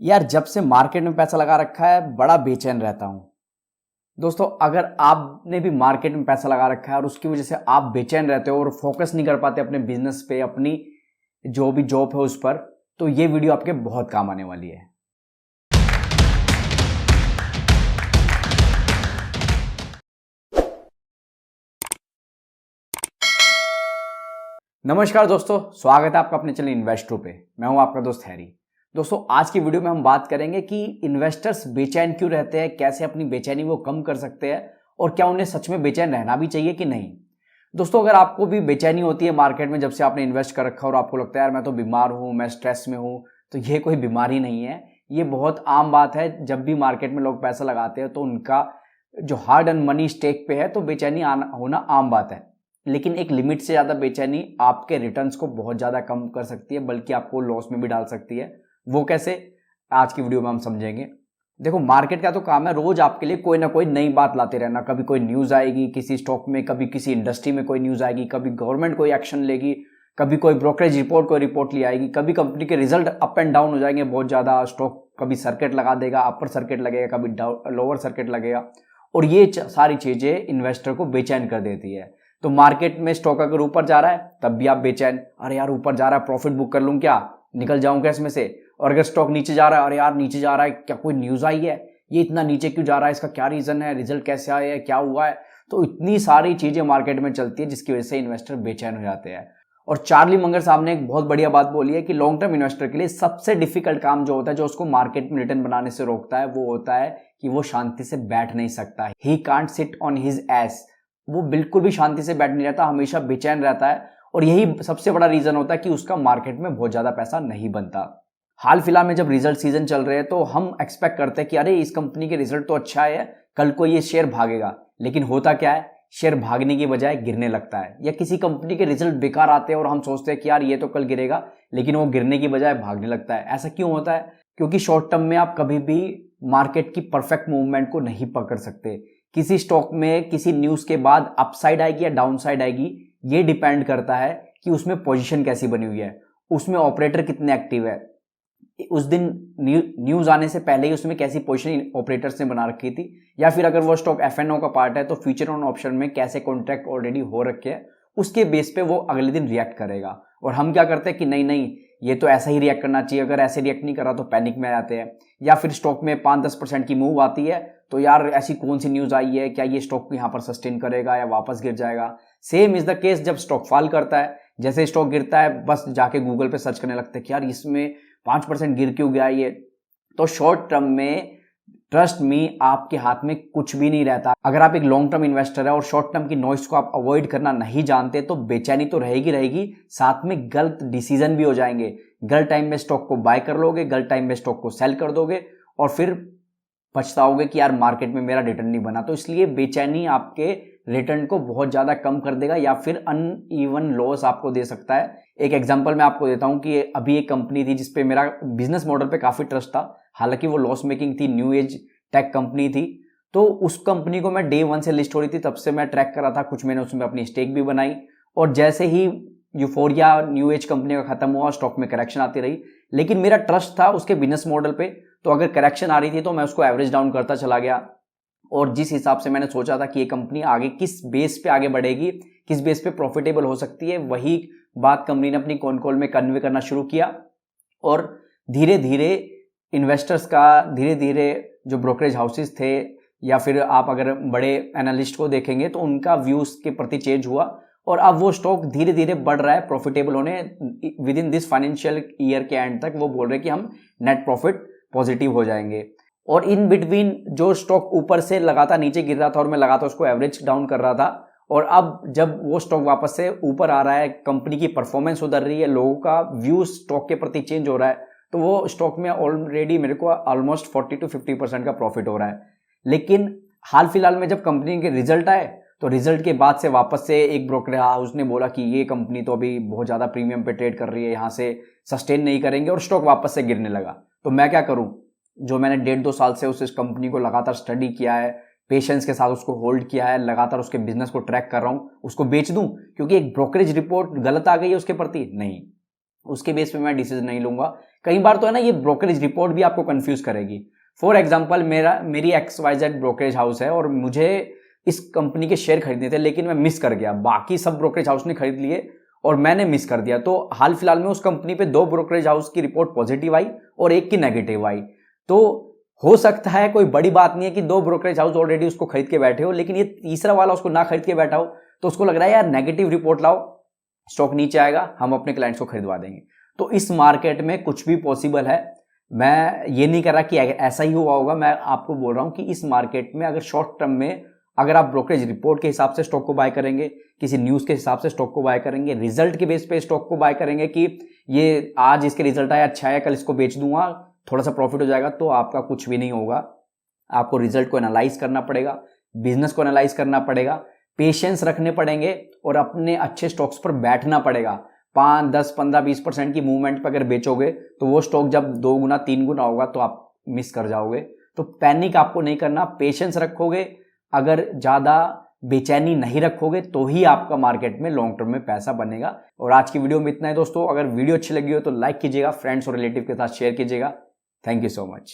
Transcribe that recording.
यार जब से मार्केट में पैसा लगा रखा है बड़ा बेचैन रहता हूं। दोस्तों, अगर आपने भी मार्केट में पैसा लगा रखा है और उसकी वजह से आप बेचैन रहते हो और फोकस नहीं कर पाते अपने बिजनेस पे, अपनी जो भी जॉब है उस पर, तो ये वीडियो आपके बहुत काम आने वाली है। नमस्कार दोस्तों, स्वागत है आपका अपने चैनल इन्वेस्टरो पे। मैं हूं आपका दोस्त हैरी। दोस्तों, आज की वीडियो में हम बात करेंगे कि इन्वेस्टर्स बेचैन क्यों रहते हैं, कैसे अपनी बेचैनी वो कम कर सकते हैं और क्या उन्हें सच में बेचैन रहना भी चाहिए कि नहीं। दोस्तों, अगर आपको भी बेचैनी होती है मार्केट में जब से आपने इन्वेस्ट कर रखा है और आपको लगता है यार मैं तो बीमार हूं, मैं स्ट्रेस में हूं, तो ये कोई बीमारी नहीं है। ये बहुत आम बात है। जब भी मार्केट में लोग पैसा लगाते हैं तो उनका जो हार्ड एंड मनी स्टेक पे है, तो बेचैनी होना आम बात है। लेकिन एक लिमिट से ज़्यादा बेचैनी आपके रिटर्न्स को बहुत ज़्यादा कम कर सकती है, बल्कि आपको लॉस में भी डाल सकती है। वो कैसे, आज की वीडियो में हम समझेंगे। देखो, मार्केट का तो काम है रोज आपके लिए कोई ना कोई नई बात लाते रहना। कभी कोई न्यूज़ आएगी किसी स्टॉक में, कभी किसी इंडस्ट्री में कोई न्यूज़ आएगी, कभी गवर्नमेंट कोई एक्शन लेगी, कभी कोई ब्रोकरेज रिपोर्ट कोई रिपोर्ट ले आएगी, कभी कंपनी के रिजल्ट अप एंड डाउन हो जाएंगे बहुत ज़्यादा। स्टॉक कभी सर्किट लगा देगा, अपर सर्किट लगेगा, कभी लोअर सर्किट लगेगा, और ये सारी चीज़ें इन्वेस्टर को बेचैन कर देती है। तो मार्केट में स्टॉक अगर ऊपर जा रहा है तब भी आप बेचैन, अरे यार ऊपर जा रहा है, प्रॉफिट बुक कर लूं क्या, निकल जाऊं क्या इसमें से। और अगर स्टॉक नीचे जा रहा है, अरे यार नीचे जा रहा है, क्या कोई न्यूज़ आई है, ये इतना नीचे क्यों जा रहा है, इसका क्या रीज़न है, रिजल्ट कैसे आए हैं, क्या हुआ है। तो इतनी सारी चीज़ें मार्केट में चलती है जिसकी वजह से इन्वेस्टर बेचैन हो जाते हैं। और चार्ली मंगर साहब ने एक बहुत बढ़िया बात बोली है कि लॉन्ग टर्म इन्वेस्टर के लिए सबसे डिफिकल्ट काम जो होता है, जो उसको मार्केट में रिटर्न बनाने से रोकता है, वो होता है कि वो शांति से बैठ नहीं सकता। He can't sit on his ass. वो बिल्कुल भी शांति से बैठ नहीं रहता, हमेशा बेचैन रहता है। और यही सबसे बड़ा रीजन होता है कि उसका मार्केट में बहुत ज्यादा पैसा नहीं बनता। हाल फिलहाल में जब रिजल्ट सीजन चल रहे हैं तो हम एक्सपेक्ट करते हैं कि अरे इस कंपनी के रिजल्ट तो अच्छा है, कल को ये शेयर भागेगा। लेकिन होता क्या है, शेयर भागने की बजाय गिरने लगता है। या किसी कंपनी के रिजल्ट बेकार आते हैं और हम सोचते हैं कि यार ये तो कल गिरेगा, लेकिन वो गिरने की बजाय भागने लगता है। ऐसा क्यों होता है? क्योंकि शॉर्ट टर्म में आप कभी भी मार्केट की परफेक्ट मूवमेंट को नहीं पकड़ सकते। किसी स्टॉक में किसी न्यूज के बाद अपसाइड आएगी या डाउनसाइड आएगी, ये डिपेंड करता है कि उसमें पोजीशन कैसी बनी हुई है, उसमें ऑपरेटर कितने एक्टिव है, उस दिन न्यूज आने से पहले ही उसमें कैसी पोजीशन ऑपरेटर्स ने बना रखी थी, या फिर अगर वो स्टॉक एफएनओ का पार्ट है तो फ्यूचर ऑन ऑप्शन में कैसे कॉन्ट्रैक्ट ऑलरेडी हो रखे हैं, उसके बेस पे वो अगले दिन रिएक्ट करेगा। और हम क्या करते हैं कि नहीं नहीं, ये तो ऐसा ही रिएक्ट करना चाहिए, अगर ऐसे रिएक्ट नहीं करा तो पैनिक में आ जाते हैं। या फिर स्टॉक में 5-10% की मूव आती है तो यार ऐसी कौन सी न्यूज आई है, क्या ये स्टॉक यहाँ पर सस्टेन करेगा या वापस गिर जाएगा। सेम इज द केस जब स्टॉक फॉल करता है। जैसे स्टॉक गिरता है बस जाके गूगल पे सर्च करने लगते हैं कि यार इसमें 5% गिर क्यों गया ये। तो शॉर्ट टर्म में ट्रस्ट मी, आपके हाथ में कुछ भी नहीं रहता। अगर आप एक लॉन्ग टर्म इन्वेस्टर है और शॉर्ट टर्म की नॉइस को आप अवॉइड करना नहीं जानते, तो बेचैनी तो रहेगी रहेगी, साथ में गलत डिसीजन भी हो जाएंगे। गलत टाइम में स्टॉक को बाय कर लोगे, गलत टाइम में स्टॉक को सेल कर दोगे, और फिर पछताओगे कि यार मार्केट में मेरा रिटर्न नहीं बना। तो इसलिए बेचैनी आपके रिटर्न को बहुत ज्यादा कम कर देगा या फिर अनइवन लॉस आपको दे सकता है। एक एग्जांपल मैं आपको देता हूं कि अभी एक कंपनी थी जिसपे मेरा बिजनेस मॉडल पे काफी ट्रस्ट था, हालांकि वो लॉस मेकिंग थी, न्यू एज टेक कंपनी थी। तो उस कंपनी को मैं डे 1 से लिस्ट हो रही थी तब से मैं ट्रैक कर रहा था, कुछ मैंने उसमें अपनी स्टेक भी बनाई। और जैसे ही यूफोरिया न्यू एज कंपनी का खत्म हुआ, स्टॉक में करेक्शन आती रही, लेकिन मेरा ट्रस्ट था उसके बिजनेस मॉडल पे। तो अगर करेक्शन आ रही थी तो मैं उसको एवरेज डाउन करता चला गया, और जिस हिसाब से मैंने सोचा था कि ये कंपनी आगे किस बेस पे आगे बढ़ेगी, किस बेस पे प्रॉफिटेबल हो सकती है, वही बात कंपनी ने अपनी कॉन कॉल में कन्वे करना शुरू किया। और धीरे धीरे इन्वेस्टर्स का, धीरे धीरे जो ब्रोकरेज हाउसेस थे या फिर आप अगर बड़े एनालिस्ट को देखेंगे तो उनका व्यूज के प्रति चेंज हुआ, और अब वो स्टॉक धीरे धीरे बढ़ रहा है प्रॉफिटेबल होने। With in this financial year के एंड तक वो बोल रहे हैं कि हम नेट प्रॉफिट पॉजिटिव हो जाएंगे। और इन बिटवीन जो स्टॉक ऊपर से लगातार नीचे गिर रहा था और मैं लगातार उसको एवरेज डाउन कर रहा था, और अब जब वो स्टॉक वापस से ऊपर आ रहा है, कंपनी की परफॉर्मेंस उधर रही है, लोगों का व्यू स्टॉक के प्रति चेंज हो रहा है, तो वो स्टॉक में ऑलरेडी मेरे को ऑलमोस्ट 40-50% का प्रॉफिट हो रहा है। लेकिन हाल फिलहाल में जब कंपनी के रिजल्ट आए तो रिजल्ट के बाद से वापस से एक ब्रोकर हाउस ने बोला कि ये कंपनी तो अभी बहुत ज्यादा प्रीमियम पे ट्रेड कर रही है, यहाँ से सस्टेन नहीं करेंगे, और स्टॉक वापस से गिरने लगा। तो मैं क्या करूं, जो मैंने 1.5-2 साल से उस कंपनी को लगातार स्टडी किया है, पेशेंस के साथ उसको होल्ड किया है, लगातार उसके बिजनेस को ट्रैक कर रहा हूं, उसको बेच दूं क्योंकि एक ब्रोकरेज रिपोर्ट गलत आ गई है उसके प्रति? नहीं। उसके बेस पे मैं डिसीजन नहीं लूंगा। कई बार तो है ना, ये ब्रोकरेज रिपोर्ट भी आपको कंफ्यूज करेगी। फॉर एग्जांपल मेरी XYZ ब्रोकरेज हाउस है और मुझे इस कंपनी के शेयर खरीदने थे, लेकिन मैं मिस कर गया, बाकी सब ब्रोकरेज हाउस ने खरीद लिए और मैंने मिस कर दिया। तो हाल फिलहाल में उस कंपनी पे 2 ब्रोकरेज हाउस की रिपोर्ट पॉजिटिव आई और 1 की नेगेटिव आई। तो हो सकता है, कोई बड़ी बात नहीं है कि 2 ब्रोकरेज हाउस ऑलरेडी उसको खरीद के बैठे हो, लेकिन ये तीसरा वाला उसको ना खरीद के बैठा हो, तो उसको लग रहा है यार नेगेटिव रिपोर्ट लाओ, स्टॉक नीचे आएगा, हम अपने क्लाइंट्स को खरीदवा देंगे। तो इस मार्केट में कुछ भी पॉसिबल है। मैं ये नहीं कर रहा कि ऐसा ही हुआ होगा, मैं आपको बोल रहा हूं कि इस मार्केट में अगर शॉर्ट टर्म में अगर आप ब्रोकरेज रिपोर्ट के हिसाब से स्टॉक को बाय करेंगे, किसी न्यूज के हिसाब से स्टॉक को बाय करेंगे, रिजल्ट के बेस पे स्टॉक को बाय करेंगे कि ये आज इसके रिजल्ट आया, अच्छा है, कल इसको बेच दूंगा, थोड़ा सा प्रॉफिट हो जाएगा, तो आपका कुछ भी नहीं होगा। आपको रिजल्ट को एनालाइज करना पड़ेगा, बिजनेस को एनालाइज करना पड़ेगा, पेशेंस रखने पड़ेंगे और अपने अच्छे स्टॉक्स पर बैठना पड़ेगा। 5, 10, 15, 20% की मूवमेंट पर अगर बेचोगे तो वो स्टॉक जब 2 गुना 3 गुना होगा तो आप मिस कर जाओगे। तो पैनिक आपको नहीं करना, पेशेंस रखोगे, अगर ज्यादा बेचैनी नहीं रखोगे तो ही आपका मार्केट में लॉन्ग टर्म में पैसा बनेगा। और आज की वीडियो में इतना है दोस्तों। अगर वीडियो अच्छी लगी हो तो लाइक कीजिएगा, फ्रेंड्स और रिलेटिव के साथ शेयर कीजिएगा। Thank you so much.